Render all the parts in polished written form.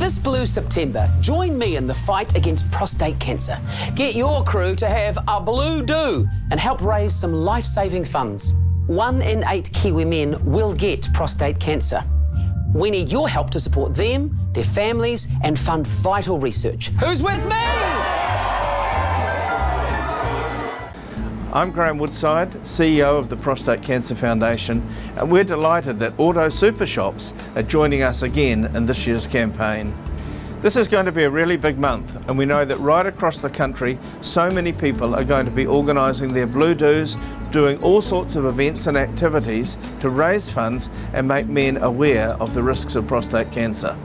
This Blue September, join me in the fight against prostate cancer. Get your crew to have a blue do and help raise some life-saving funds. 1 in 8 Kiwi men will get prostate cancer. We need your help to support them, their families, and fund vital research. Who's with me? I'm Graeme Woodside, CEO of the Prostate Cancer Foundation, and we're delighted that Auto Super Shops are joining us again in this year's campaign. This is going to be a really big month, and we know that right across the country, so many people are going to be organising their blue do's, doing all sorts of events and activities to raise funds and make men aware of the risks of prostate cancer.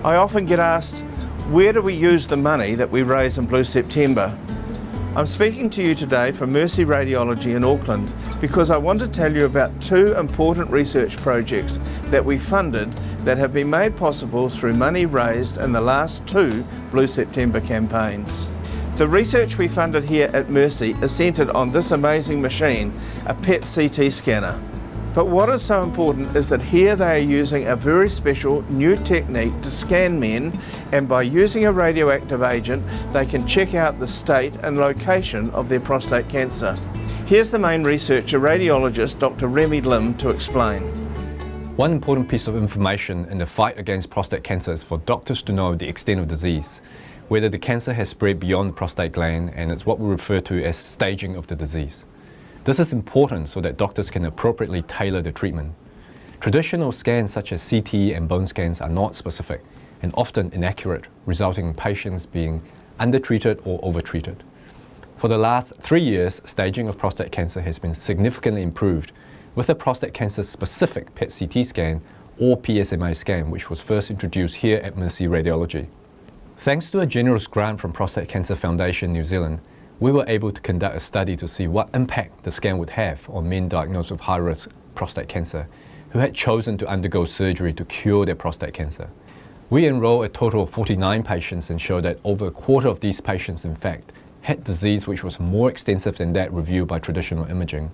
I often get asked, where do we use the money that we raise in Blue September? I'm speaking to you today from Mercy Radiology in Auckland because I want to tell you about 2 important research projects that we funded that have been made possible through money raised in the last 2 Blue September campaigns. The research we funded here at Mercy is centred on this amazing machine, a PET CT scanner. But what is so important is that here they are using a very special new technique to scan men, and by using a radioactive agent they can check out the state and location of their prostate cancer. Here's the main researcher, radiologist Dr. Remy Lim, to explain. One important piece of information in the fight against prostate cancer is for doctors to know the extent of disease, whether the cancer has spread beyond the prostate gland, and it's what we refer to as staging of the disease. This is important so that doctors can appropriately tailor the treatment. Traditional scans such as CT and bone scans are not specific and often inaccurate, resulting in patients being undertreated or overtreated. For the last 3 years, staging of prostate cancer has been significantly improved with a prostate cancer specific PET CT scan or PSMA scan, which was first introduced here at Mercy Radiology. Thanks to a generous grant from Prostate Cancer Foundation New Zealand, we were able to conduct a study to see what impact the scan would have on men diagnosed with high-risk prostate cancer who had chosen to undergo surgery to cure their prostate cancer. We enrolled a total of 49 patients and showed that over a quarter of these patients, in fact, had disease which was more extensive than that reviewed by traditional imaging.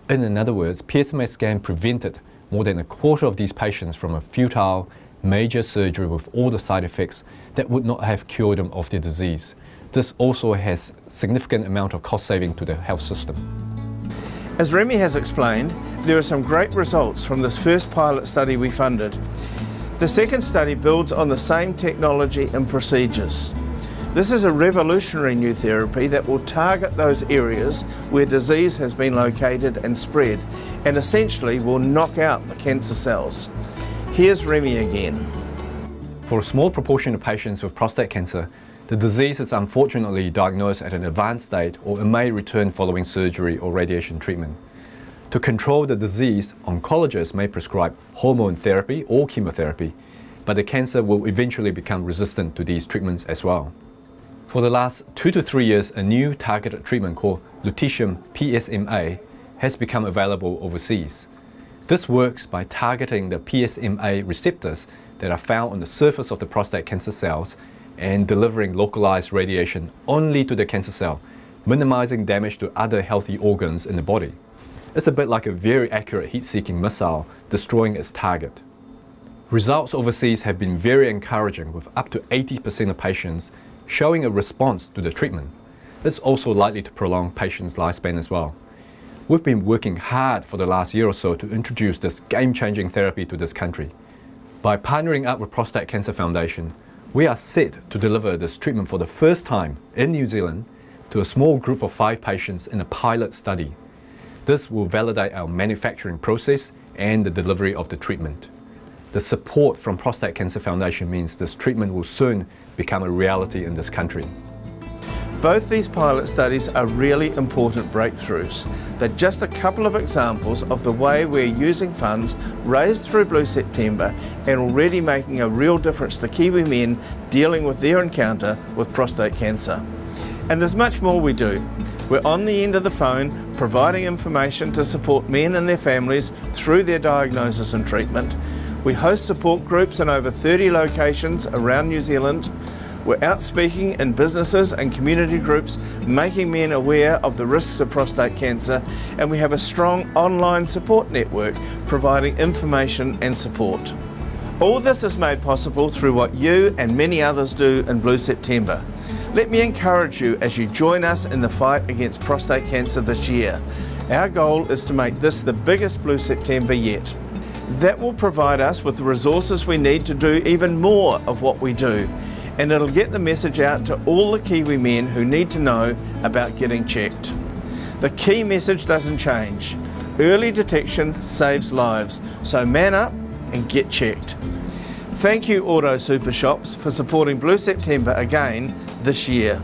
In other words, PSMA scan prevented more than a quarter of these patients from a futile, major surgery with all the side effects that would not have cured them of their disease. This also has significant amount of cost saving to the health system. As Remy has explained, there are some great results from this first pilot study we funded. The second study builds on the same technology and procedures. This is a revolutionary new therapy that will target those areas where disease has been located and spread, and essentially will knock out the cancer cells. Here's Remy again. For a small proportion of patients with prostate cancer, the disease is unfortunately diagnosed at an advanced state, or it may return following surgery or radiation treatment. To control the disease, oncologists may prescribe hormone therapy or chemotherapy, but the cancer will eventually become resistant to these treatments as well. For the last 2 to 3 years, a new targeted treatment called lutetium PSMA has become available overseas. This works by targeting the PSMA receptors that are found on the surface of the prostate cancer cells and delivering localized radiation only to the cancer cell, minimizing damage to other healthy organs in the body. It's a bit like a very accurate heat-seeking missile destroying its target. Results overseas have been very encouraging, with up to 80% of patients showing a response to the treatment. It's also likely to prolong patients' lifespan as well. We've been working hard for the last year or so to introduce this game-changing therapy to this country. By partnering up with Prostate Cancer Foundation, we are set to deliver this treatment for the first time in New Zealand to a small group of 5 patients in a pilot study. This will validate our manufacturing process and the delivery of the treatment. The support from Prostate Cancer Foundation means this treatment will soon become a reality in this country. Both these pilot studies are really important breakthroughs. They're just a couple of examples of the way we're using funds raised through Blue September and already making a real difference to Kiwi men dealing with their encounter with prostate cancer. And there's much more we do. We're on the end of the phone providing information to support men and their families through their diagnosis and treatment. We host support groups in over 30 locations around New Zealand. We're out speaking in businesses and community groups, making men aware of the risks of prostate cancer, and we have a strong online support network providing information and support. All this is made possible through what you and many others do in Blue September. Let me encourage you as you join us in the fight against prostate cancer this year. Our goal is to make this the biggest Blue September yet. That will provide us with the resources we need to do even more of what we do, and it'll get the message out to all the Kiwi men who need to know about getting checked. The key message doesn't change. Early detection saves lives, so man up and get checked. Thank you, Auto Super Shops, for supporting Blue September again this year.